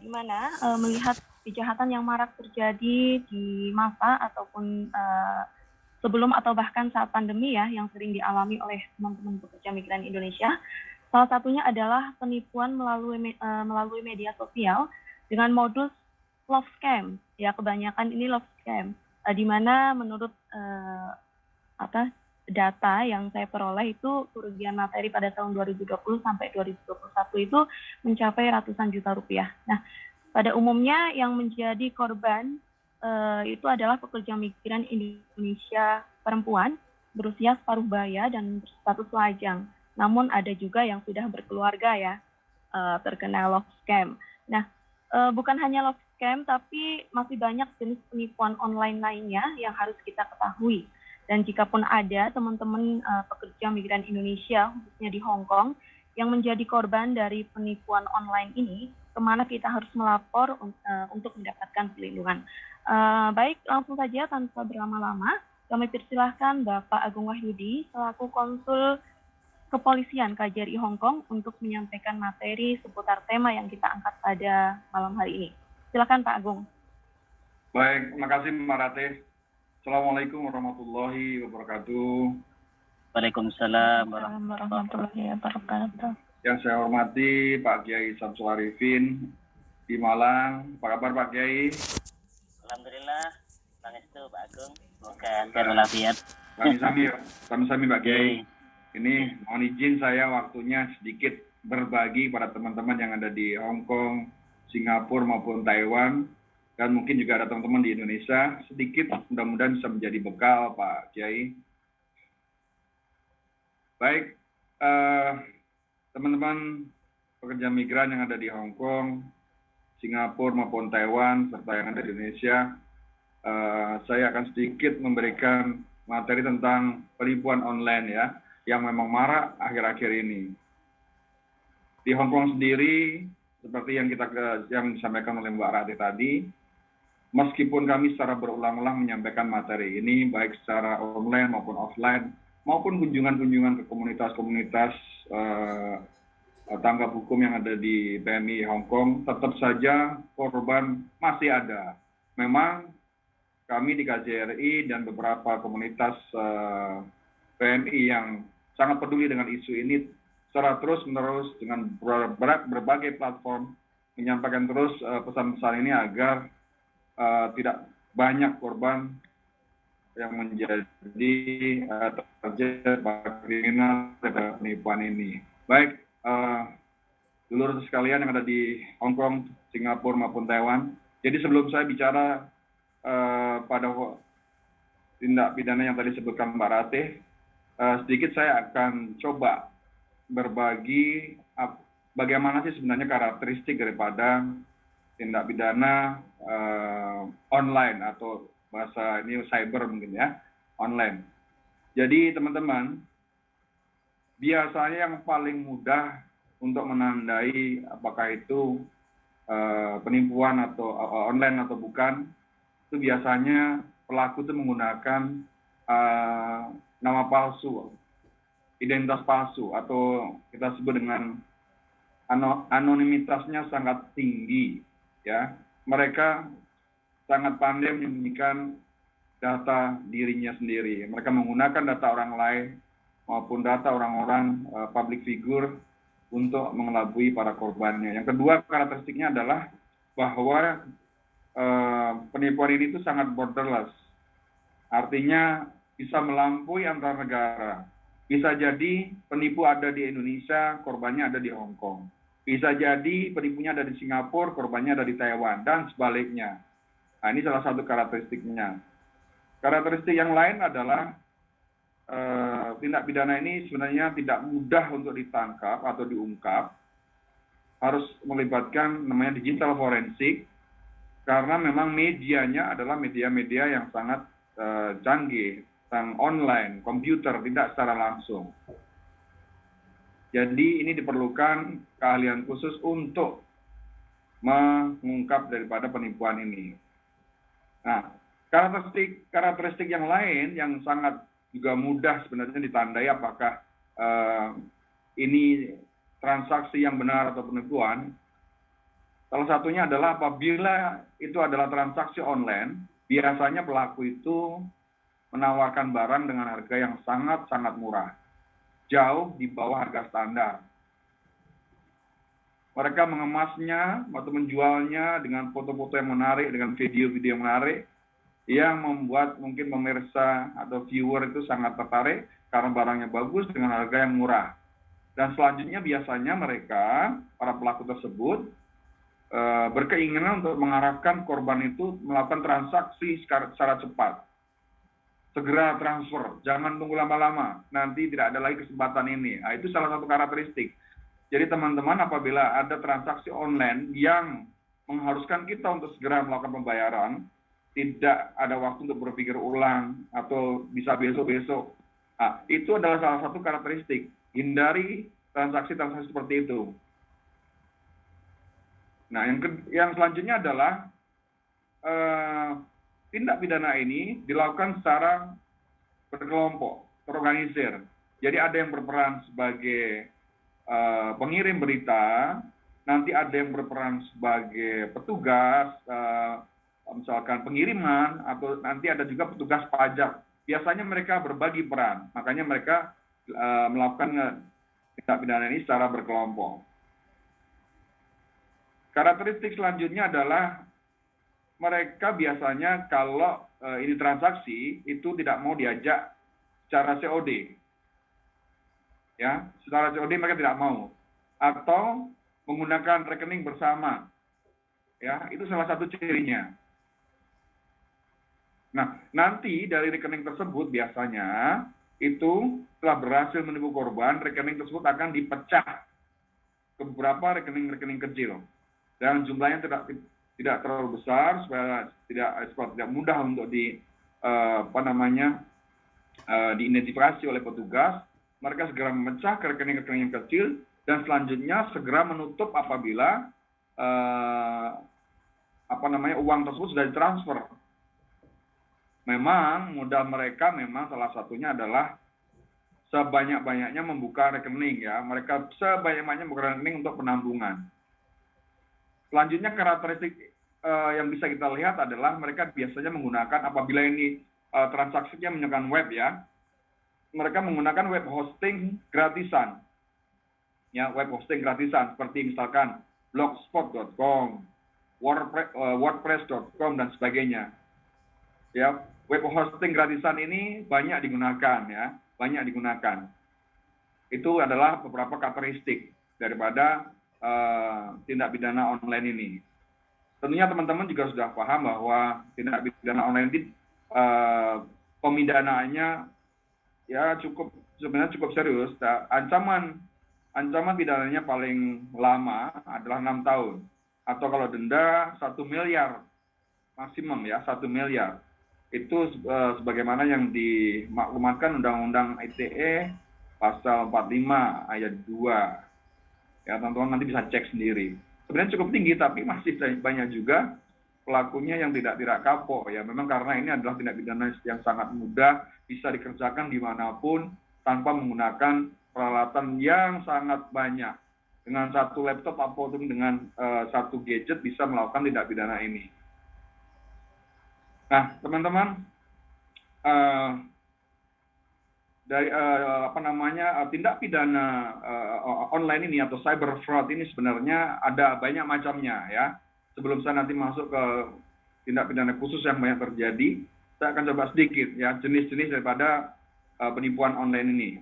di mana melihat kejahatan yang marak terjadi di masa ataupun sebelum atau bahkan saat pandemi ya, yang sering dialami oleh teman-teman pekerja migran Indonesia. Salah satunya adalah penipuan melalui media sosial dengan modus love scam. Ya, kebanyakan ini love scam, di mana menurut data yang saya peroleh itu kerugian materi pada tahun 2020 sampai 2021 itu mencapai ratusan juta rupiah. Nah, pada umumnya yang menjadi korban itu adalah pekerja migran Indonesia perempuan berusia separuh baya dan berstatus lajang. Namun ada juga yang sudah berkeluarga ya, terkena love scam. Nah, bukan hanya love scam, tapi masih banyak jenis penipuan online lainnya yang harus kita ketahui. Dan jika pun ada teman-teman pekerja migran Indonesia, khususnya di Hong Kong, yang menjadi korban dari penipuan online ini, kemana kita harus melapor untuk mendapatkan perlindungan. Baik, langsung saja tanpa berlama-lama, kami persilahkan Bapak Agung Wahyudi selaku Konsul Kepolisian KJRI Hong Kong untuk menyampaikan materi seputar tema yang kita angkat pada malam hari ini. Silakan Pak Agung. Baik, terima kasih Mbak Ratih. Assalamualaikum warahmatullahi wabarakatuh. Waalaikumsalam warahmatullahi wabarakatuh. Yang saya hormati Pak Kiai Samsul Arifin di Malang. Apa kabar Pak Kiai? Alhamdulillah, pangestu Pak Agung. Semoga sehat walafiat. Sami-sami Pak Kiai. Ini mohon izin saya waktunya sedikit berbagi pada teman-teman yang ada di Hong Kong, Singapura maupun Taiwan. Dan mungkin juga ada teman-teman di Indonesia, sedikit mudah-mudahan bisa menjadi bekal Pak Kiai. Baik, teman-teman pekerja migran yang ada di Hong Kong, Singapura maupun Taiwan, serta yang ada di Indonesia, saya akan sedikit memberikan materi tentang penipuan online ya, yang memang marak akhir-akhir ini. Di Hong Kong sendiri, seperti yang disampaikan oleh Mbak Ratih tadi, meskipun kami secara berulang-ulang menyampaikan materi ini, baik secara online maupun offline, maupun kunjungan-kunjungan ke komunitas-komunitas tanggap hukum yang ada di PMI Hong Kong, tetap saja korban masih ada. Memang kami di KJRI dan beberapa komunitas PMI yang sangat peduli dengan isu ini, secara terus-menerus dengan berbagai platform, menyampaikan terus pesan-pesan ini agar tidak banyak korban yang menjadi target kriminal pada penipuan ini. Baik, dulur sekalian yang ada di Hong Kong, Singapura maupun Taiwan. Jadi sebelum saya bicara pada tindak pidana yang tadi disebutkan Mbak Ratih, sedikit saya akan coba berbagi bagaimana sih sebenarnya karakteristik daripada tindak pidana online atau bahasa ini cyber mungkin ya, online. Jadi teman-teman, biasanya yang paling mudah untuk menandai apakah itu penipuan atau online atau bukan, itu biasanya pelaku itu menggunakan nama palsu, identitas palsu, atau kita sebut dengan anonimitasnya sangat tinggi. Ya, mereka sangat pandai menyembunyikan data dirinya sendiri. Mereka menggunakan data orang lain maupun data orang-orang public figure untuk mengelabui para korbannya. Yang kedua karakteristiknya adalah bahwa penipuan ini itu sangat borderless. Artinya bisa melampaui antar negara. Bisa jadi penipu ada di Indonesia, korbannya ada di Hong Kong. Bisa jadi penipunya ada di Singapura, korbannya ada di Taiwan, dan sebaliknya. Nah, ini salah satu karakteristiknya. Karakteristik yang lain adalah tindak pidana ini sebenarnya tidak mudah untuk ditangkap atau diungkap. Harus melibatkan namanya digital forensik, karena memang medianya adalah media-media yang sangat canggih, tentang online, komputer, tidak secara langsung. Jadi ini diperlukan keahlian khusus untuk mengungkap daripada penipuan ini. Nah, karakteristik yang lain yang sangat juga mudah sebenarnya ditandai apakah ini transaksi yang benar atau penipuan, Salah satunya adalah apabila itu adalah transaksi online, biasanya pelaku itu menawarkan barang dengan harga yang sangat-sangat murah, jauh di bawah harga standar. Mereka mengemasnya atau menjualnya dengan foto-foto yang menarik, dengan video-video yang menarik, yang membuat mungkin pemirsa atau viewer itu sangat tertarik karena barangnya bagus dengan harga yang murah. Dan selanjutnya biasanya mereka, para pelaku tersebut, berkeinginan untuk mengarahkan korban itu melakukan transaksi secara cepat. Segera transfer, jangan tunggu lama-lama, nanti tidak ada lagi kesempatan ini. Nah, itu salah satu karakteristik. Jadi teman-teman, apabila ada transaksi online yang mengharuskan kita untuk segera melakukan pembayaran, tidak ada waktu untuk berpikir ulang atau bisa besok-besok. Nah, itu adalah salah satu karakteristik. Hindari transaksi-transaksi seperti itu. Nah, yang selanjutnya adalah tindak pidana ini dilakukan secara berkelompok, terorganisir. Jadi ada yang berperan sebagai pengirim berita, nanti ada yang berperan sebagai petugas, misalkan pengiriman, atau nanti ada juga petugas pajak. Biasanya mereka berbagi peran, makanya mereka melakukan tindak pidana ini secara berkelompok. Karakteristik selanjutnya adalah mereka biasanya kalau ini transaksi itu tidak mau diajak secara COD. Ya, secara COD mereka tidak mau. Atau menggunakan rekening bersama. Ya, itu salah satu cirinya. Nah, nanti dari rekening tersebut biasanya itu setelah berhasil menipu korban, rekening tersebut akan dipecah ke beberapa rekening-rekening kecil. Dan jumlahnya tidak terlalu besar supaya tidak mudah untuk diidentifikasi oleh petugas. Mereka segera memecah ke rekening-rekening yang kecil dan selanjutnya segera menutup apabila uang tersebut sudah ditransfer. Memang modal mereka memang salah satunya adalah sebanyak-banyaknya membuka rekening, ya. Mereka sebanyak-banyaknya membuka rekening untuk penampungan. Selanjutnya karakteristik yang bisa kita lihat adalah mereka biasanya menggunakan, apabila ini transaksinya menggunakan web, ya, mereka menggunakan web hosting gratisan, ya, web hosting gratisan seperti misalkan blogspot.com, wordpress.com dan sebagainya. Ya, web hosting gratisan ini banyak digunakan, ya, banyak digunakan. Itu adalah beberapa karakteristik daripada tindak pidana online ini. Tentunya teman-teman juga sudah paham bahwa tindak pidana online ini pemidanaannya ya sebenarnya cukup serius. Ancaman pidananya paling lama adalah 6 tahun. Atau kalau denda 1 miliar maksimum, ya, 1 miliar. Itu sebagaimana yang dimaklumatkan Undang-Undang ITE pasal 45 ayat 2. Ya, teman-teman nanti bisa cek sendiri. Sebenarnya cukup tinggi, tapi masih banyak juga pelakunya yang tidak kapok. Ya, memang karena ini adalah tindak pidana yang sangat mudah, bisa dikerjakan dimanapun tanpa menggunakan peralatan yang sangat banyak. Dengan satu laptop ataupun dengan satu gadget bisa melakukan tindak pidana ini. Nah, teman-teman, dari tindak pidana online ini atau cyber fraud ini sebenarnya ada banyak macamnya, ya. Sebelum saya nanti masuk ke tindak pidana khusus yang banyak terjadi, saya akan coba sedikit, ya, jenis-jenis daripada penipuan online ini.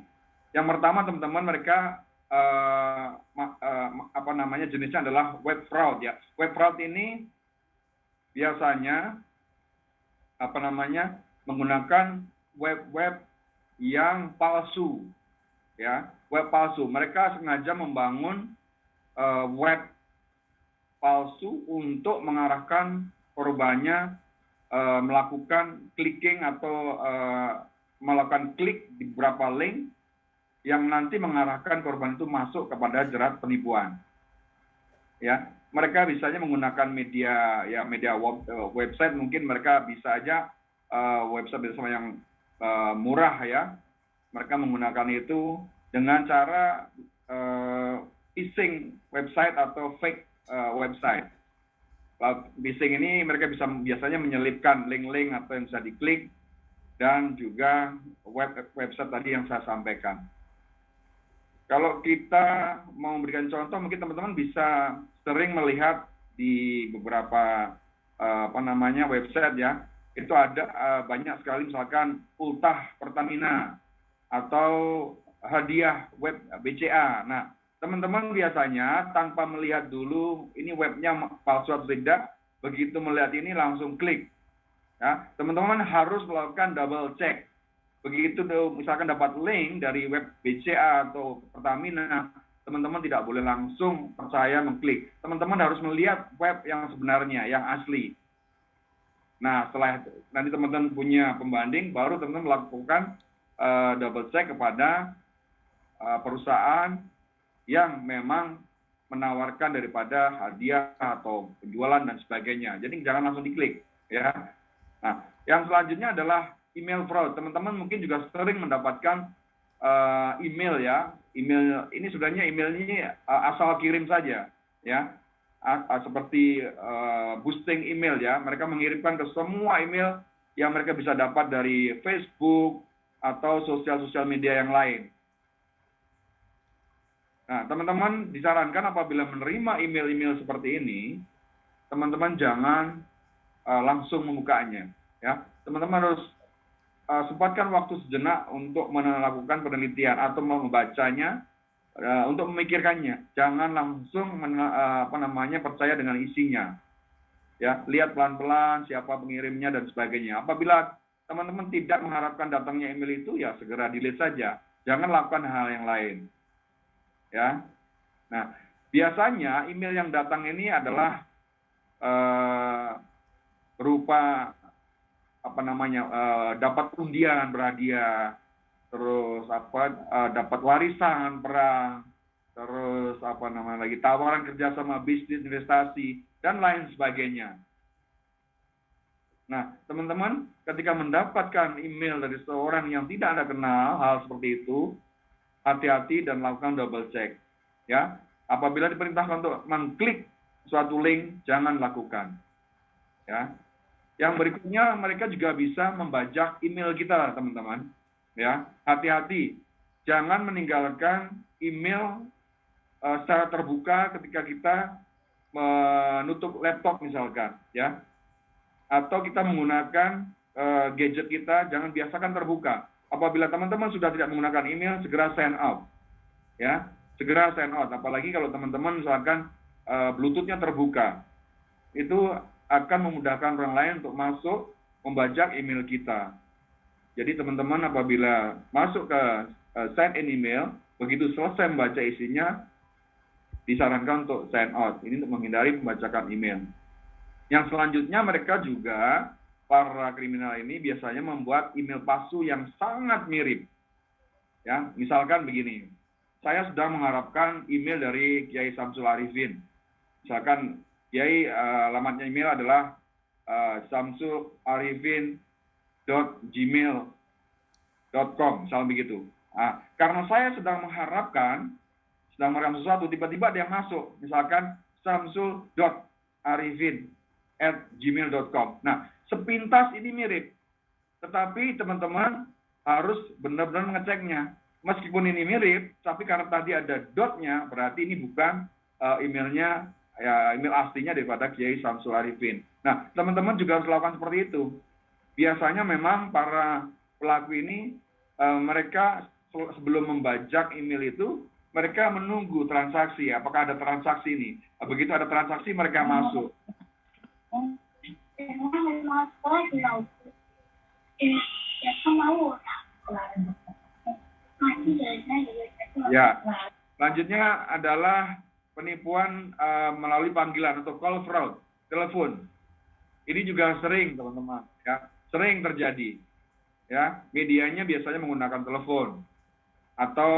Yang pertama, teman-teman, mereka jenisnya adalah web fraud, ya. Web fraud ini biasanya menggunakan web yang palsu, ya, web palsu. Mereka sengaja membangun web palsu untuk mengarahkan korbannya melakukan clicking atau melakukan klik di beberapa link yang nanti mengarahkan korban itu masuk kepada jerat penipuan. Ya, mereka biasanya menggunakan media website, mungkin mereka bisa aja website yang murah, ya. Mereka menggunakan itu dengan cara phishing website atau fake website. Cloud phishing ini mereka biasanya menyelipkan link-link atau yang bisa diklik dan juga website tadi yang saya sampaikan. Kalau kita mau memberikan contoh, mungkin teman-teman bisa sering melihat di beberapa website ya, itu ada banyak sekali misalkan ultah Pertamina atau hadiah web BCA. Nah, teman-teman biasanya tanpa melihat dulu ini webnya palsu atau tidak, begitu melihat ini langsung klik. Ya, teman-teman harus melakukan double check. Begitu misalkan dapat link dari web BCA atau Pertamina, teman-teman tidak boleh langsung percaya mengklik. Teman-teman harus melihat web yang sebenarnya, yang asli. Nah, setelah nanti teman-teman punya pembanding, baru teman-teman melakukan double check kepada perusahaan yang memang menawarkan daripada hadiah atau penjualan dan sebagainya. Jadi jangan langsung diklik, ya. Nah, yang selanjutnya adalah email fraud. Teman-teman mungkin juga sering mendapatkan email ya. Email ini sebenarnya emailnya asal kirim saja, ya. Seperti boosting email ya. Mereka mengirimkan ke semua email yang mereka bisa dapat dari Facebook atau sosial media yang lain. Nah, teman-teman disarankan apabila menerima email-email seperti ini, teman-teman jangan langsung membukanya. Ya, teman-teman harus sempatkan waktu sejenak untuk melakukan penelitian atau membacanya, untuk memikirkannya. Jangan langsung percaya dengan isinya. Ya, lihat pelan-pelan siapa pengirimnya dan sebagainya. Apabila teman-teman tidak mengharapkan datangnya email itu, ya segera delete saja. Jangan lakukan hal yang lain. Ya, nah biasanya email yang datang ini adalah berupa dapat undian berhadiah, terus dapat warisan perang, terus tawaran kerjasama bisnis investasi dan lain sebagainya. Nah, teman-teman ketika mendapatkan email dari seorang yang tidak Anda kenal hal seperti itu, hati-hati dan lakukan double check. Ya, apabila diperintahkan untuk mengklik suatu link, jangan lakukan. Ya, yang berikutnya mereka juga bisa membajak email kita, teman-teman. Ya, hati-hati, jangan meninggalkan email secara terbuka ketika kita menutup laptop misalkan, ya, atau kita menggunakan gadget kita, jangan biasakan terbuka. Apabila teman-teman sudah tidak menggunakan email, segera sign out. Ya, segera sign out. Apalagi kalau teman-teman misalkan Bluetooth-nya terbuka. Itu akan memudahkan orang lain untuk masuk membajak email kita. Jadi teman-teman apabila masuk ke send in email, begitu selesai membaca isinya, disarankan untuk sign out. Ini untuk menghindari pembajakan email. Yang selanjutnya mereka juga para kriminal ini biasanya membuat email palsu yang sangat mirip. Ya, misalkan begini, saya sedang mengharapkan email dari Kiai Samsul Arifin. Misalkan Kiai alamatnya email adalah samsularifin.gmail.com, misalnya begitu. Nah, karena saya sedang mengharapkan sesuatu, tiba-tiba ada yang masuk, misalkan samsul.arifin@gmail.com. Nah, sepintas ini mirip, tetapi teman-teman harus benar-benar mengeceknya. Meskipun ini mirip, tapi karena tadi ada dotnya, berarti ini bukan emailnya, ya, email aslinya daripada Kiai Samsul Arifin. Nah, teman-teman juga harus lakukan seperti itu. Biasanya memang para pelaku ini, mereka sebelum membajak email itu, mereka menunggu transaksi, apakah ada transaksi ini. Begitu ada transaksi, mereka masuk. Ya, selanjutnya adalah penipuan melalui panggilan atau call fraud, telepon. Ini juga sering, teman-teman, ya, sering terjadi. Ya, medianya biasanya menggunakan telepon atau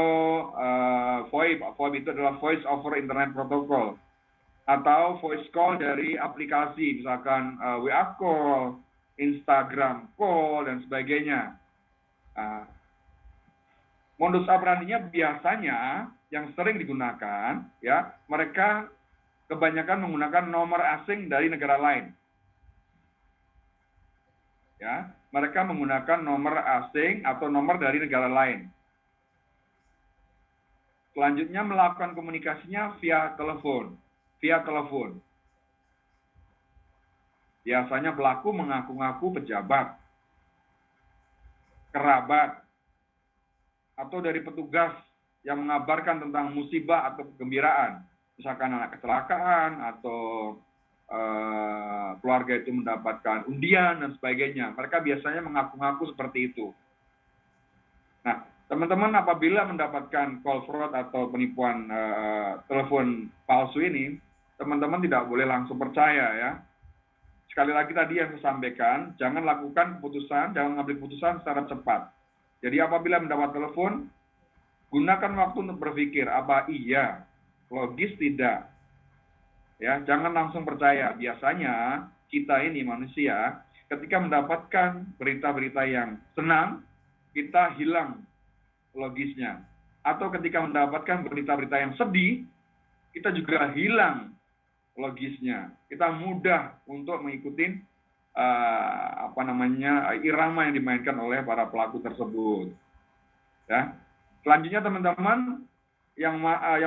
VoIP. VoIP itu adalah Voice over Internet Protocol, atau voice call dari aplikasi, misalkan WA call, Instagram call, dan sebagainya. Modus operandinya biasanya yang sering digunakan, ya, mereka kebanyakan menggunakan nomor asing dari negara lain. Ya, mereka menggunakan nomor asing atau nomor dari negara lain. Selanjutnya melakukan komunikasinya via telepon. Biasanya pelaku mengaku-ngaku pejabat, kerabat, atau dari petugas yang mengabarkan tentang musibah atau kegembiraan. Misalkan anak kecelakaan atau keluarga itu mendapatkan undian dan sebagainya. Mereka biasanya mengaku-ngaku seperti itu. Nah, teman-teman apabila mendapatkan call fraud atau penipuan telepon palsu ini, teman-teman tidak boleh langsung percaya ya. Sekali lagi tadi yang saya sampaikan, jangan lakukan keputusan, jangan mengambil keputusan secara cepat. Jadi apabila mendapat telepon, gunakan waktu untuk berpikir, apa iya, logis tidak. Ya, jangan langsung percaya. Biasanya kita ini manusia, ketika mendapatkan berita-berita yang senang, kita hilang logisnya. Atau ketika mendapatkan berita-berita yang sedih, kita juga hilang logisnya. Kita mudah untuk mengikuti irama yang dimainkan oleh para pelaku tersebut. Ya. Selanjutnya teman-teman yang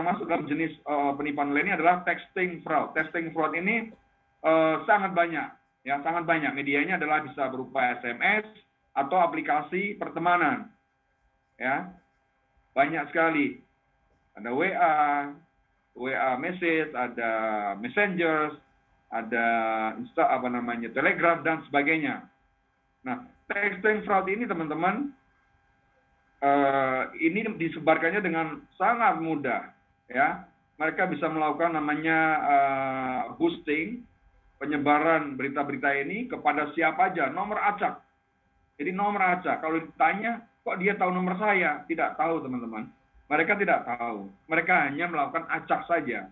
masuk dalam jenis penipuan lainnya adalah texting fraud. Texting fraud ini sangat banyak, ya sangat banyak. Medianya adalah bisa berupa SMS atau aplikasi pertemanan, ya banyak sekali. Ada WA message, ada Messenger, ada Telegram dan sebagainya. Nah, texting fraud ini teman-teman ini disebarkannya dengan sangat mudah, ya. Mereka bisa melakukan namanya boosting, penyebaran berita-berita ini kepada siapa aja, nomor acak. Jadi nomor acak. Kalau ditanya, kok dia tahu nomor saya? Tidak tahu teman-teman. Mereka tidak tahu. Mereka hanya melakukan acak saja.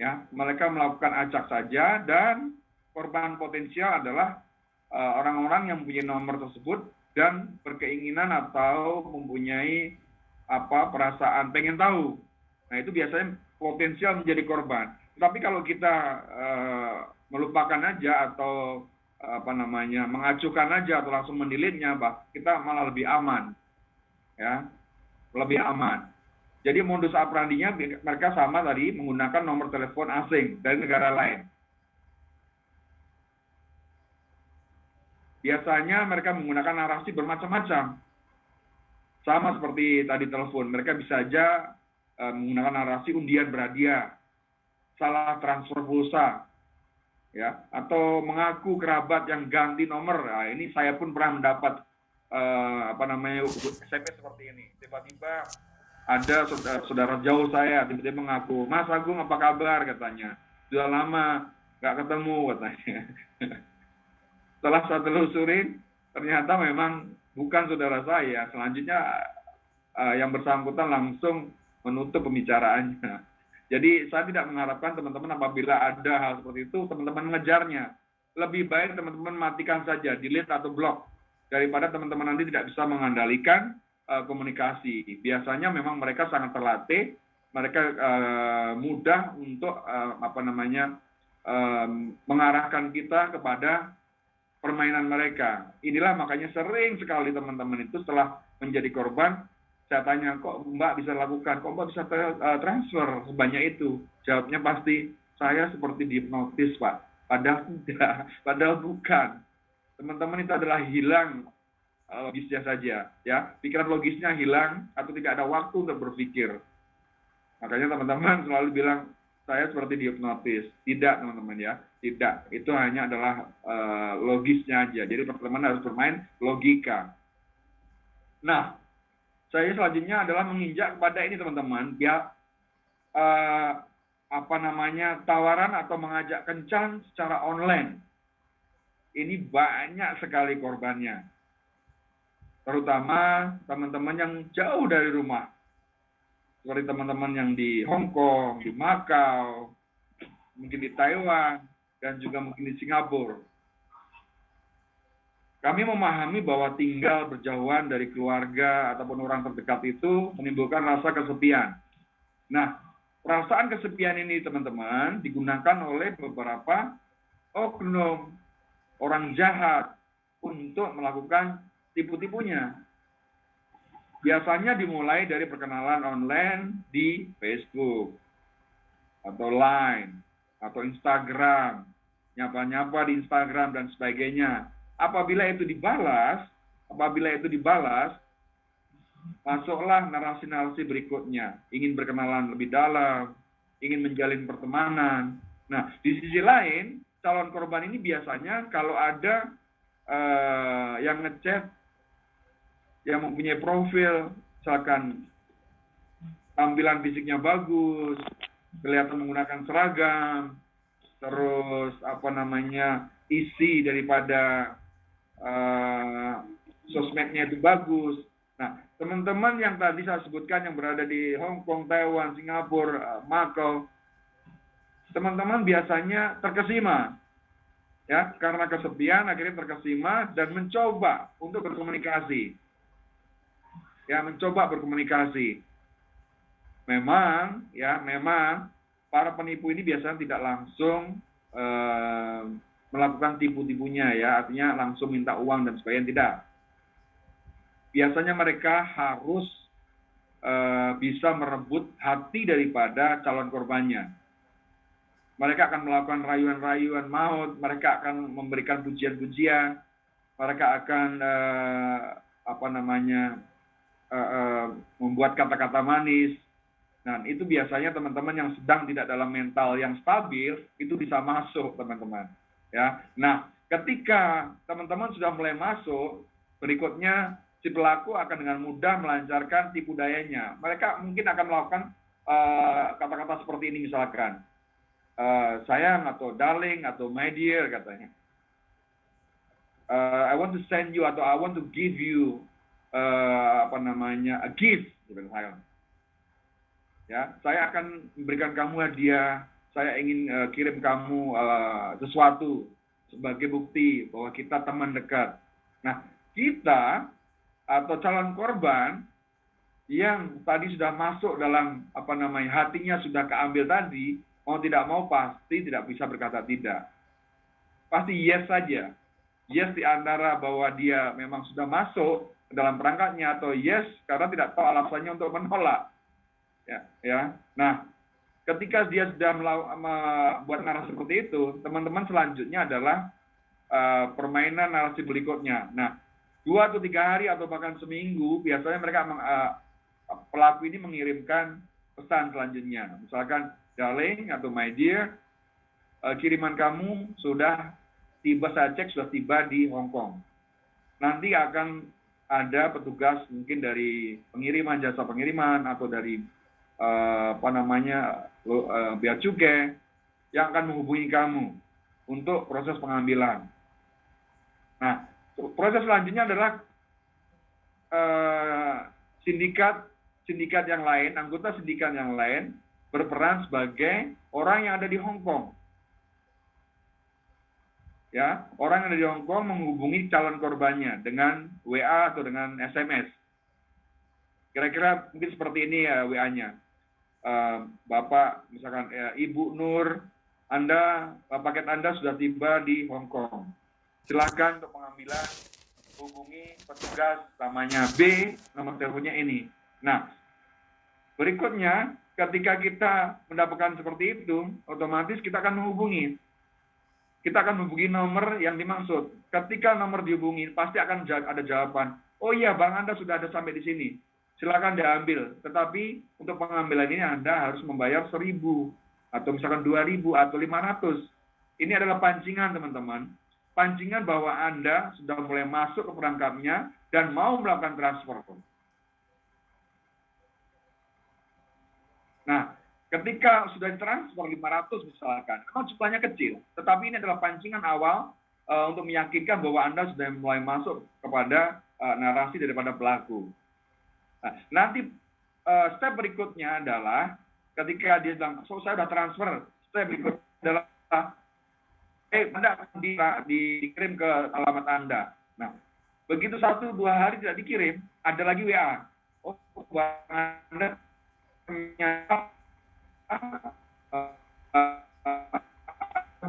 Ya, mereka melakukan acak saja dan korban potensial adalah orang-orang yang mempunyai nomor tersebut dan berkeinginan atau mempunyai perasaan pengen tahu. Nah, itu biasanya potensial menjadi korban. Tapi kalau kita melupakan aja atau mengacuhkan aja atau langsung mendelete-nya, kita malah lebih aman. Ya. Lebih aman. Jadi modus operandinya mereka sama tadi, menggunakan nomor telepon asing dari negara lain. Biasanya mereka menggunakan narasi bermacam-macam. Sama seperti tadi telepon, mereka bisa saja menggunakan narasi undian berhadiah, salah transfer pulsa, ya, atau mengaku kerabat yang ganti nomor. Nah, ini saya pun pernah mendapat SMS seperti ini. Tiba-tiba ada saudara jauh saya tiba-tiba mengaku, Mas Agung apa kabar, katanya. Sudah lama nggak ketemu, katanya. Setelah saya telusurin, ternyata memang bukan saudara saya. Selanjutnya yang bersangkutan langsung menutup pembicaraannya. Jadi saya tidak mengharapkan teman-teman apabila ada hal seperti itu, teman-teman mengejarnya. Lebih baik teman-teman matikan saja, delete atau block, daripada teman-teman nanti tidak bisa mengandalkan komunikasi. Biasanya memang mereka sangat terlatih, mereka mudah untuk mengarahkan kita kepada permainan mereka. Inilah makanya sering sekali teman-teman itu setelah menjadi korban, saya tanya, kok Mbak bisa lakukan, kok Mbak bisa transfer sebanyak itu? Jawabnya pasti, saya seperti dihipnotis Pak. Padahal tidak, padahal bukan. Teman-teman itu adalah hilang logisnya saja, ya. Pikiran logisnya hilang atau tidak ada waktu untuk berpikir. Makanya teman-teman selalu bilang, saya seperti dihipnotis. Tidak teman-teman ya, tidak. Itu hanya adalah logisnya aja. Jadi teman-teman harus bermain logika. Nah, saya selanjutnya adalah menginjak kepada ini teman-teman, tawaran atau mengajak kencan secara online. Ini banyak sekali korbannya. Terutama teman-teman yang jauh dari rumah. Seperti teman-teman yang di Hong Kong, di Macau, mungkin di Taiwan, dan juga mungkin di Singapura. Kami memahami bahwa tinggal berjauhan dari keluarga ataupun orang terdekat itu menimbulkan rasa kesepian. Nah, perasaan kesepian ini teman-teman digunakan oleh beberapa oknum orang jahat untuk melakukan tipu-tipunya. Biasanya dimulai dari perkenalan online di Facebook atau Line atau Instagram, nyapa-nyapa di Instagram dan sebagainya. Apabila itu dibalas, masuklah narasi-narasi berikutnya. Ingin berkenalan lebih dalam, ingin menjalin pertemanan. Nah, di sisi lain, calon korban ini biasanya kalau ada yang ngechat, yang mempunyai profil, misalkan tampilan fisiknya bagus, kelihatan menggunakan seragam, terus isi daripada sosmednya itu bagus. Nah, teman-teman yang tadi saya sebutkan yang berada di Hong Kong, Taiwan, Singapura, Macau, teman-teman biasanya terkesima, ya, karena kesepian akhirnya terkesima dan mencoba untuk berkomunikasi, ya, Memang para penipu ini biasanya tidak langsung melakukan tipu-tipunya, ya, artinya langsung minta uang dan sebagainya, tidak. Biasanya mereka harus bisa merebut hati daripada calon korbannya. Mereka akan melakukan rayuan-rayuan maut, mereka akan memberikan pujian-pujian, mereka akan membuat kata-kata manis. Nah, itu biasanya teman-teman yang sedang tidak dalam mental yang stabil itu bisa masuk, teman-teman. Ya, nah, ketika teman-teman sudah mulai masuk, berikutnya si pelaku akan dengan mudah melancarkan tipu dayanya. Mereka mungkin akan melakukan kata-kata seperti ini misalkan, sayang atau darling atau my dear katanya. I want to send you atau I want to give you a gift, ya, saya akan memberikan kamu hadiah, saya ingin kirim kamu sesuatu sebagai bukti bahwa kita teman dekat. Nah, kita atau calon korban yang tadi sudah masuk dalam hatinya sudah keambil tadi, mau tidak mau pasti tidak bisa berkata tidak. Pasti yes saja. Yes di antara bahwa dia memang sudah masuk ke dalam perangkatnya, atau yes karena tidak tahu alasannya untuk menolak. Ya. Nah, ketika dia sudah membuat narasi seperti itu, teman-teman selanjutnya adalah permainan narasi berikutnya. Nah, 2 atau 3 hari atau bahkan seminggu, biasanya mereka pelaku ini mengirimkan pesan selanjutnya. Misalkan, darling atau my dear, kiriman kamu sudah tiba, saya cek sudah tiba di Hong Kong. Nanti akan ada petugas mungkin dari pengiriman, jasa pengiriman, atau dari bea cukai yang akan menghubungi kamu untuk proses pengambilan. Nah, proses selanjutnya adalah sindikat yang lain, anggota sindikat yang lain berperan sebagai orang yang ada di Hong Kong. Ya, orang yang ada di Hong Kong menghubungi calon korbannya dengan WA atau dengan SMS. Kira-kira mungkin seperti ini ya WA-nya. Bapak, misalkan Ibu Nur, paket Anda sudah tiba di Hong Kong. Silakan untuk pengambilan, hubungi petugas namanya B, nomor teleponnya ini. Nah, berikutnya ketika kita mendapatkan seperti itu, otomatis kita akan menghubungi. Kita akan menghubungi nomor yang dimaksud. Ketika nomor dihubungi, pasti akan ada jawaban. Oh iya, Bang, Anda sudah ada sampai di sini. Silakan diambil. Tetapi untuk pengambilan ini Anda harus membayar 1.000 atau misalkan 2.000 atau 500. Ini adalah pancingan, teman-teman. Pancingan bahwa Anda sudah mulai masuk ke perangkapnya dan mau melakukan transfer. Nah, ketika sudah ditransfer 500 misalkan, memang jumlahnya kecil, tetapi ini adalah pancingan awal untuk meyakinkan bahwa Anda sudah mulai masuk kepada narasi daripada pelaku. Nah, nanti step berikutnya adalah ketika dia bilang, so saya sudah transfer, step berikutnya adalah Anda akan dikirim ke alamat Anda. Nah, begitu 1-2 hari tidak dikirim, ada lagi WA. Oh, Anda ternyata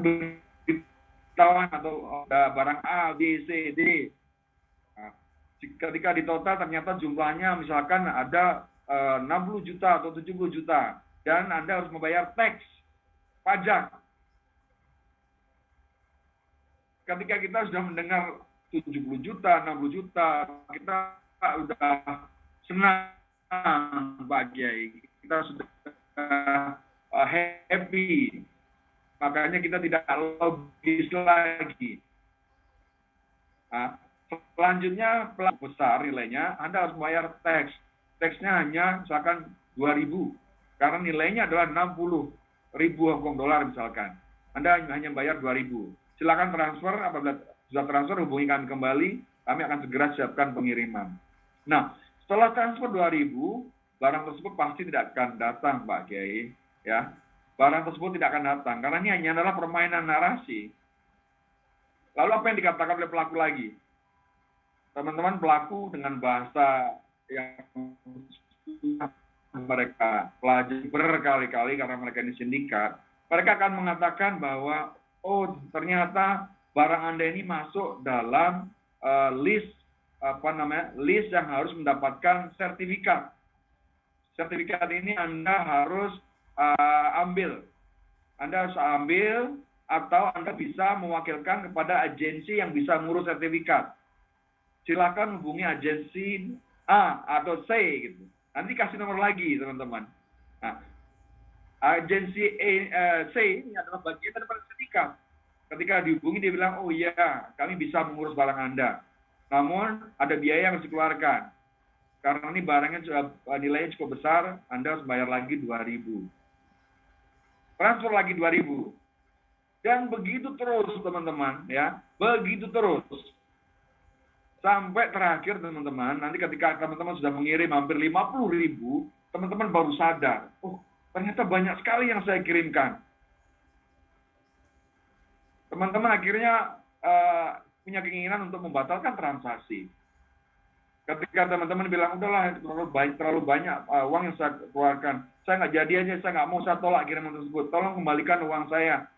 beritahuan atau barang A, B, C, D. Nah, ketika di total ternyata jumlahnya misalkan ada 60 juta atau 70 juta dan Anda harus membayar tax, pajak. Ketika kita sudah mendengar 70 juta, 60 juta, kita sudah senang, Pak Kiai. Kita sudah happy. Makanya kita tidak logis lagi. Nah, selanjutnya pelaku besar nilainya, Anda harus membayar tax. Taxnya hanya misalkan 2.000. Karena nilainya adalah 60.000 Hong Dollar misalkan. Anda hanya bayar 2.000. Silakan transfer, apabila sudah transfer hubungi kami kembali, kami akan segera siapkan pengiriman. Nah, setelah transfer 2.000, barang tersebut pasti tidak akan datang, Pak Kiai. Ya, barang tersebut tidak akan datang, karena ini hanya adalah permainan narasi. Lalu apa yang dikatakan oleh pelaku lagi? Teman-teman pelaku dengan bahasa yang mereka pelajari berkali-kali karena mereka ini sindikat, mereka akan mengatakan bahwa oh ternyata barang Anda ini masuk dalam list list yang harus mendapatkan sertifikat. Sertifikat ini Anda harus ambil. Anda harus ambil atau Anda bisa mewakilkan kepada agensi yang bisa ngurus sertifikat. Silakan hubungi agensi A atau C gitu. Nanti kasih nomor lagi teman-teman. Nah, agensi C ini adalah bagian daripada sertifikat. Ketika dihubungi dia bilang, oh iya, kami bisa mengurus barang Anda. Namun ada biaya yang harus dikeluarkan. Karena ini barangnya nilainya cukup besar, Anda harus bayar lagi 2.000. Transfer lagi 2.000. Dan begitu terus teman-teman, ya, begitu terus. Sampai terakhir teman-teman, nanti ketika teman-teman sudah mengirim hampir 50.000, teman-teman baru sadar, oh ternyata banyak sekali yang saya kirimkan. Teman-teman akhirnya punya keinginan untuk membatalkan transaksi. Ketika teman-teman bilang, udahlah terlalu banyak uang yang saya keluarkan, saya nggak jadi aja, saya nggak mau, saya tolak kiriman tersebut, tolong kembalikan uang saya.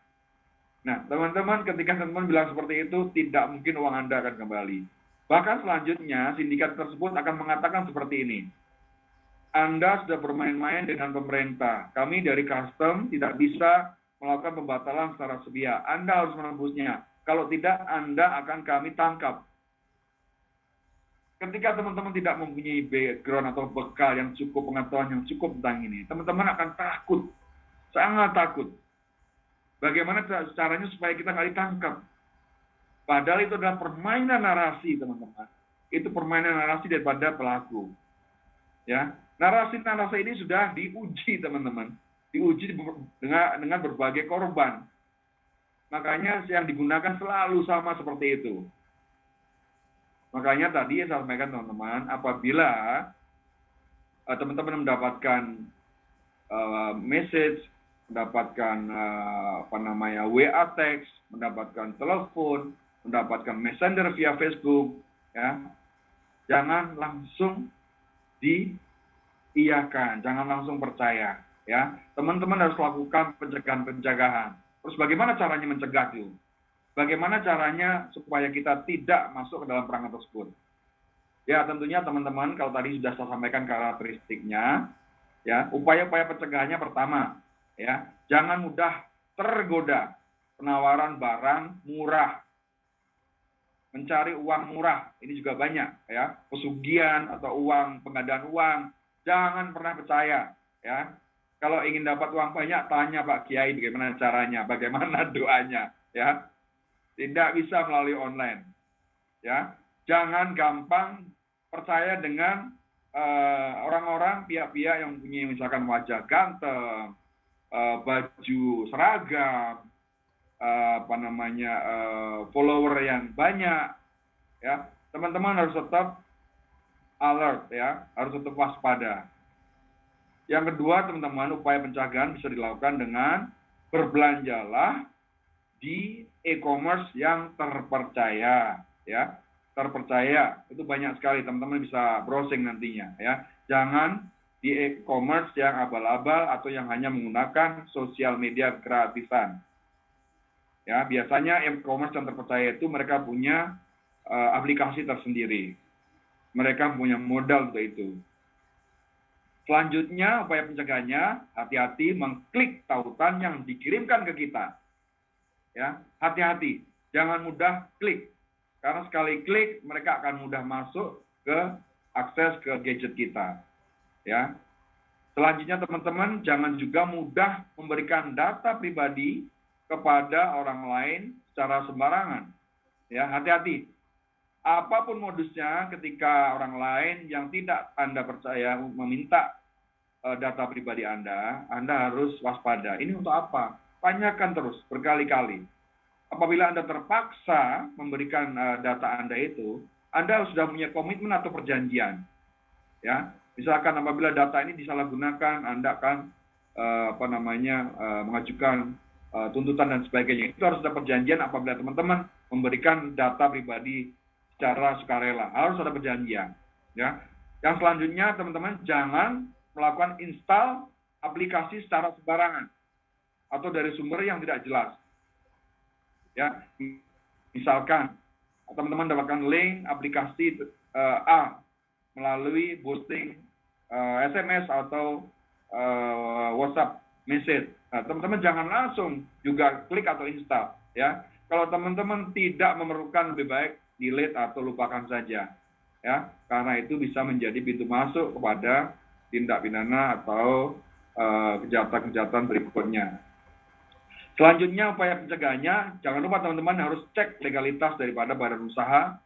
Nah, teman-teman ketika teman-teman bilang seperti itu, tidak mungkin uang Anda akan kembali. Bahkan selanjutnya, sindikat tersebut akan mengatakan seperti ini. Anda sudah bermain-main dengan pemerintah. Kami dari custom tidak bisa melakukan pembatalan secara sepihak. Anda harus menembusnya. Kalau tidak, Anda akan kami tangkap. Ketika teman-teman tidak mempunyai background atau bekal yang cukup, pengetahuan yang cukup tentang ini, teman-teman akan takut. Sangat takut. Bagaimana caranya supaya kita nggak ditangkap? Padahal itu adalah permainan narasi, teman-teman. Itu permainan narasi daripada pelaku. Ya, narasi-narasi ini sudah diuji, teman-teman. Diuji dengan berbagai korban. Makanya yang digunakan selalu sama seperti itu. Makanya tadi saya sampaikan, teman-teman, apabila teman-teman mendapatkan message, mendapatkan WA teks, mendapatkan telepon, mendapatkan messenger via Facebook, ya, jangan langsung diiyakan, jangan langsung percaya, ya. Teman-teman harus lakukan pencegahan. Terus bagaimana caranya mencegah itu? Bagaimana caranya supaya kita tidak masuk ke dalam perangkap tersebut? Ya, tentunya teman-teman kalau tadi sudah saya sampaikan karakteristiknya, ya, upaya-upaya pencegahannya pertama, ya, jangan mudah tergoda penawaran barang murah, mencari uang murah, ini juga banyak, ya, pesugihan atau uang, penggandaan uang, jangan pernah percaya, ya. Kalau ingin dapat uang banyak, tanya Pak Kiai bagaimana caranya, bagaimana doanya, ya. Tidak bisa melalui online, ya. Jangan gampang percaya dengan orang-orang, pihak-pihak yang punya misalkan wajah ganteng, baju seragam, follower yang banyak, ya. Teman-teman harus tetap alert, ya, harus tetap waspada. Yang kedua, teman-teman, upaya pencegahan bisa dilakukan dengan berbelanjalah di e-commerce yang terpercaya, ya. Terpercaya itu banyak sekali, teman-teman bisa browsing nantinya, ya. Jangan di e-commerce yang abal-abal atau yang hanya menggunakan sosial media gratisan. Ya, biasanya e-commerce yang terpercaya itu mereka punya aplikasi tersendiri. Mereka punya modal untuk itu. Selanjutnya, upaya pencegahannya, hati-hati mengklik tautan yang dikirimkan ke kita. Ya, hati-hati, jangan mudah klik. Karena sekali klik, mereka akan mudah masuk ke akses ke gadget kita. Ya. Selanjutnya teman-teman jangan juga mudah memberikan data pribadi kepada orang lain secara sembarangan. Ya, hati-hati. Apapun modusnya ketika orang lain yang tidak Anda percaya meminta data pribadi Anda harus waspada. Ini untuk apa? Tanyakan terus berkali-kali. Apabila Anda terpaksa memberikan data Anda itu, Anda sudah punya komitmen atau perjanjian. Ya, misalkan apabila data ini disalahgunakan, Anda akan mengajukan tuntutan dan sebagainya. Itu harus ada perjanjian apabila teman-teman memberikan data pribadi secara sukarela. Harus ada perjanjian. Ya. Yang selanjutnya teman-teman jangan melakukan install aplikasi secara sembarangan atau dari sumber yang tidak jelas. Ya, misalkan teman-teman dapatkan link aplikasi A melalui boosting SMS atau WhatsApp message. Nah, teman-teman jangan langsung juga klik atau install, ya. Kalau teman-teman tidak memerlukan, lebih baik delete atau lupakan saja, ya. Karena itu bisa menjadi pintu masuk kepada tindak pidana atau kejahatan-kejahatan berikutnya. Selanjutnya upaya pencegahannya, jangan lupa teman-teman harus cek legalitas daripada badan usaha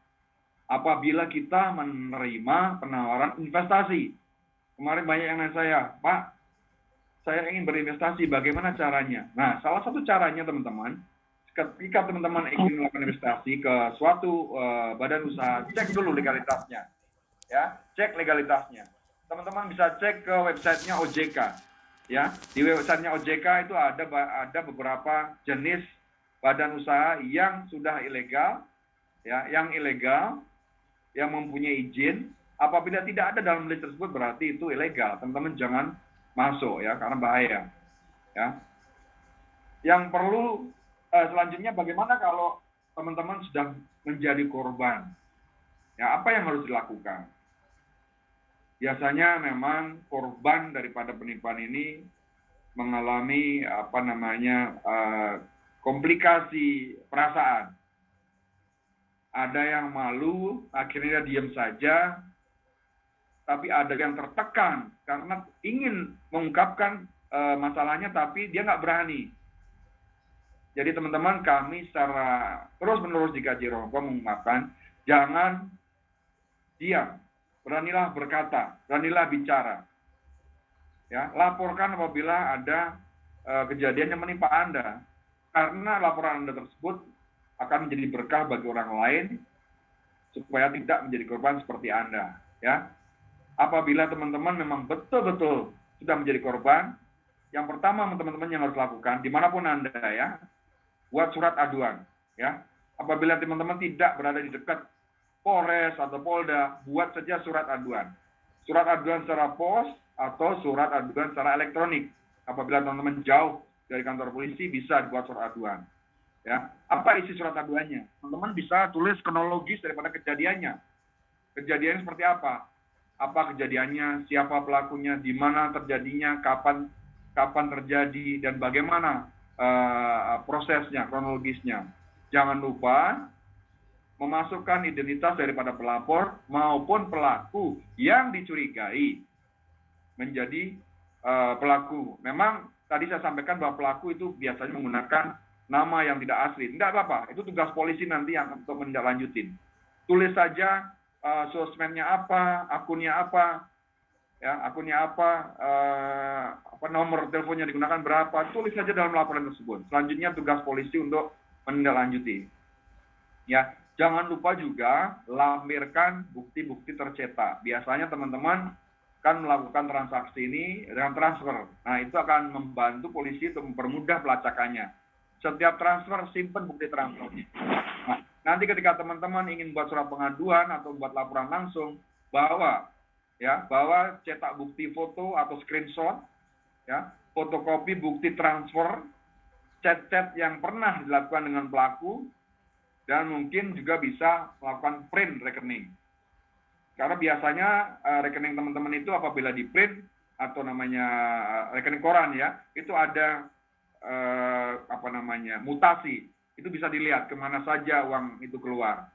apabila kita menerima penawaran investasi. Kemarin banyak yang nanya saya, Pak, saya ingin berinvestasi, bagaimana caranya? Nah, salah satu caranya teman-teman, ketika teman-teman ingin melakukan investasi ke suatu badan usaha, cek dulu legalitasnya. Ya, cek legalitasnya. Teman-teman bisa cek ke websitenya OJK. Ya, di websitenya OJK itu ada beberapa jenis badan usaha yang sudah ilegal, ya, yang ilegal, yang mempunyai izin. Apabila tidak ada dalam list tersebut berarti itu ilegal. Teman-teman jangan masuk, ya, karena bahaya. Ya. Yang perlu selanjutnya bagaimana kalau teman-teman sudah menjadi korban? Ya, apa yang harus dilakukan? Biasanya memang korban daripada penipuan ini mengalami komplikasi perasaan. Ada yang malu, akhirnya diam saja, tapi ada yang tertekan karena ingin mengungkapkan masalahnya, tapi dia nggak berani. Jadi teman-teman, kami secara terus-menerus di Kaji Rongko mengungkapkan, jangan diam. Beranilah berkata, beranilah bicara. Ya, laporkan apabila ada kejadian yang menimpa Anda. Karena laporan Anda tersebut akan menjadi berkah bagi orang lain supaya tidak menjadi korban seperti Anda. Ya, apabila teman-teman memang betul-betul sudah menjadi korban, yang pertama teman-teman yang harus lakukan, dimanapun Anda, ya, buat surat aduan. Ya, apabila teman-teman tidak berada di dekat Polres atau Polda, buat saja surat aduan. Surat aduan secara pos atau surat aduan secara elektronik. Apabila teman-teman jauh dari kantor polisi, bisa dibuat surat aduan. Ya, apa isi surat aduannya? Teman-teman bisa tulis kronologis daripada kejadiannya. Kejadiannya seperti apa? Apa kejadiannya? Siapa pelakunya? Di mana terjadinya? Kapan terjadi? Dan bagaimana prosesnya, kronologisnya? Jangan lupa memasukkan identitas daripada pelapor maupun pelaku yang dicurigai menjadi pelaku. Memang tadi saya sampaikan bahwa pelaku itu biasanya menggunakan nama yang tidak asli. Tidak apa-apa, itu tugas polisi nanti yang untuk menindaklanjutin. Tulis saja sosmednya apa, akunnya apa, ya, akunnya apa, nomor teleponnya digunakan berapa, tulis saja dalam laporan tersebut. Selanjutnya tugas polisi untuk menindaklanjuti. Ya, jangan lupa juga lampirkan bukti-bukti tercetak. Biasanya teman-teman kan melakukan transaksi ini dengan transfer. Nah, itu akan membantu polisi untuk mempermudah pelacakannya. Setiap transfer, simpan bukti transfernya. Nah, nanti ketika teman-teman ingin buat surat pengaduan atau buat laporan langsung, bawa ya, bahwa cetak bukti foto atau screenshot, ya, fotokopi bukti transfer, chat-chat yang pernah dilakukan dengan pelaku, dan mungkin juga bisa melakukan print rekening. Karena biasanya rekening teman-teman itu apabila di print atau namanya rekening koran ya, itu ada mutasi. Itu bisa dilihat kemana saja uang itu keluar.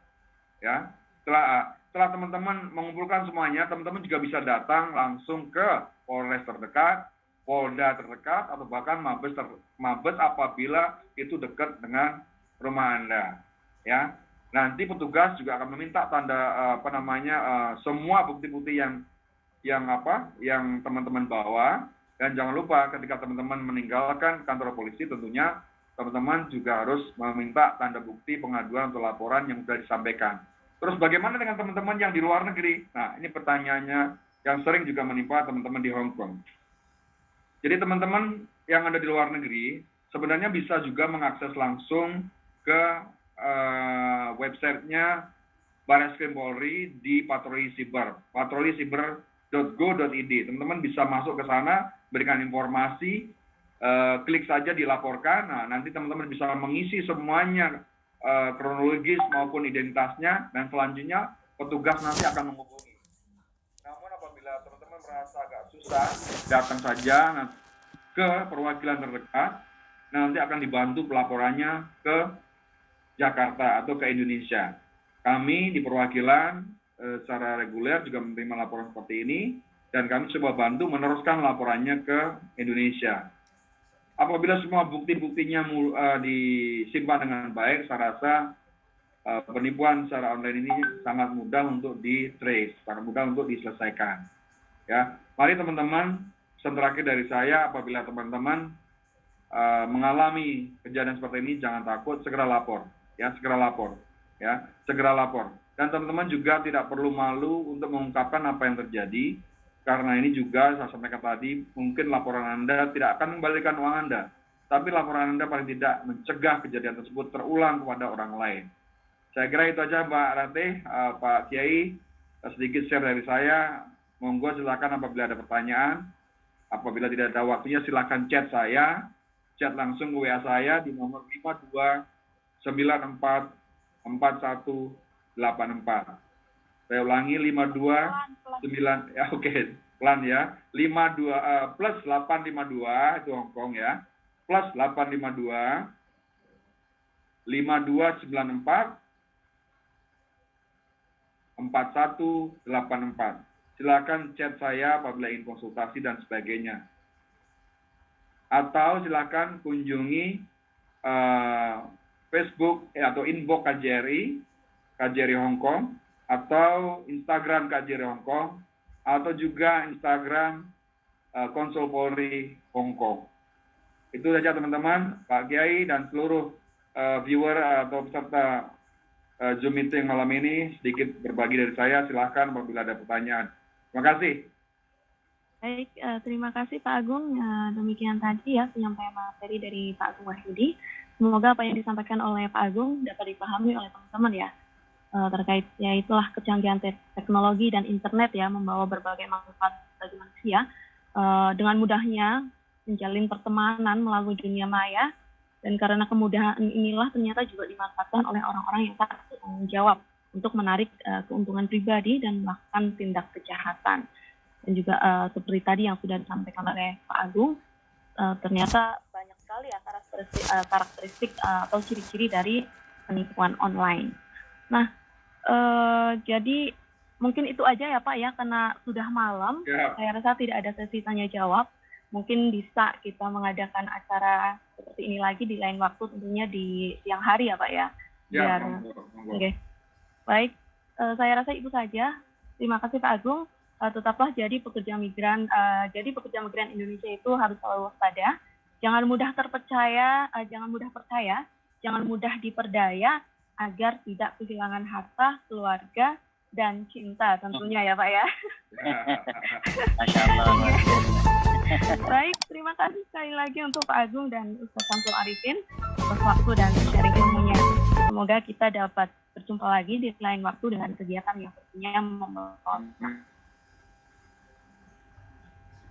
Ya, setelah teman-teman mengumpulkan semuanya, teman-teman juga bisa datang langsung ke Polres terdekat, Polda terdekat, atau bahkan Mabes apabila itu dekat dengan rumah Anda. Ya, nanti petugas juga akan meminta tanda semua bukti-bukti yang teman-teman bawa. Dan jangan lupa ketika teman-teman meninggalkan kantor polisi, tentunya teman-teman juga harus meminta tanda bukti pengaduan atau laporan yang sudah disampaikan. Terus bagaimana dengan teman-teman yang di luar negeri? Nah, ini pertanyaannya yang sering juga menimpa teman-teman di Hong Kong. Jadi teman-teman yang ada di luar negeri sebenarnya bisa juga mengakses langsung ke websitenya Barreskrim Polri di patroli siber, patrolisiber.go.id. Teman-teman bisa masuk ke sana, berikan informasi, klik saja dilaporkan. Nah, nanti teman-teman bisa mengisi semuanya, kronologis maupun identitasnya, dan selanjutnya petugas nanti akan menghubungi. Namun apabila teman-teman merasa agak susah, datang saja ke perwakilan terdekat, nanti akan dibantu pelaporannya ke Jakarta atau ke Indonesia. Kami di perwakilan secara reguler juga menerima laporan seperti ini, dan kami coba bantu meneruskan laporannya ke Indonesia. Apabila semua bukti-buktinya disimpan dengan baik, saya rasa penipuan secara online ini sangat mudah untuk di-trace, sangat mudah untuk diselesaikan. Ya, mari teman-teman, pesan terakhir dari saya, apabila teman-teman mengalami kejadian seperti ini, jangan takut, segera lapor. Ya, segera lapor. Ya, segera lapor. Dan teman-teman juga tidak perlu malu untuk mengungkapkan apa yang terjadi, karena ini juga saya sampaikan tadi, mungkin laporan Anda tidak akan mengembalikan uang Anda, tapi laporan Anda paling tidak mencegah kejadian tersebut terulang kepada orang lain. Saya kira itu aja Mbak Ratih, Pak Kiai, sedikit share dari saya. Monggo silakan apabila ada pertanyaan. Apabila tidak ada waktunya silakan chat saya, chat langsung ke WA saya di nomor 52944184. Saya ulangi 529 ya, oke, pelan ya. 52 plus 852 itu Hong Kong ya. Plus 852 5294 4184. Silakan chat saya apabila ingin konsultasi dan sebagainya. Atau silakan kunjungi Facebook atau inbox KJRI Hong Kong, atau Instagram KJRI Hong Kong, atau juga Instagram Konsul Polri Hong Kong. Itu saja teman-teman, Pak Kiai dan seluruh viewer atau peserta Zoom meeting malam ini, sedikit berbagi dari saya. Silahkan apabila ada pertanyaan. Terima kasih. Baik, terima kasih Pak Agung. Demikian tadi ya penyampaian materi dari Pak Agung Wahyudi. Semoga apa yang disampaikan oleh Pak Agung dapat dipahami oleh teman-teman ya. Terkait ya itulah kecanggihan teknologi dan internet ya, membawa berbagai manfaat bagi manusia. Dengan mudahnya menjalin pertemanan melalui dunia maya, dan karena kemudahan inilah ternyata juga dimanfaatkan oleh orang-orang yang tak bertanggung jawab untuk menarik keuntungan pribadi dan melakukan tindak kejahatan. Dan juga seperti tadi yang sudah disampaikan oleh Pak Agung, ternyata banyak sekali ya karakteristik atau ciri-ciri dari penipuan online. Nah, jadi mungkin itu aja ya Pak ya, karena sudah malam, saya rasa tidak ada sesi tanya jawab. Mungkin bisa kita mengadakan acara seperti ini lagi di lain waktu, tentunya di siang hari ya Pak ya. Biar, oke. Baik, saya rasa itu saja. Terima kasih Pak Agung. Tetaplah jadi pekerja migran Indonesia itu harus selalu waspada. Jangan mudah percaya, jangan mudah diperdaya, agar tidak kehilangan harta, keluarga, dan cinta tentunya ya Pak ya. Masya Allah. Baik, terima kasih sekali lagi untuk Pak Agung dan Ustaz Syamsul Arifin atas waktu dan sharing ilmunya. Semoga kita dapat berjumpa lagi di lain waktu dengan kegiatan yang tentunya membawa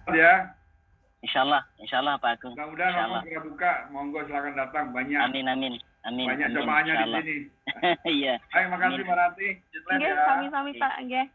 Ya. Insya Allah Pak Agung. Mudah-mudahan Insya Allah. Romo segera buka. Monggo silakan datang. Banyak. Amin. Banyak jemaahnya di sini. Iya. Baik, makasih Mbak Rati. Nggih, sami-sami Pak, nggih.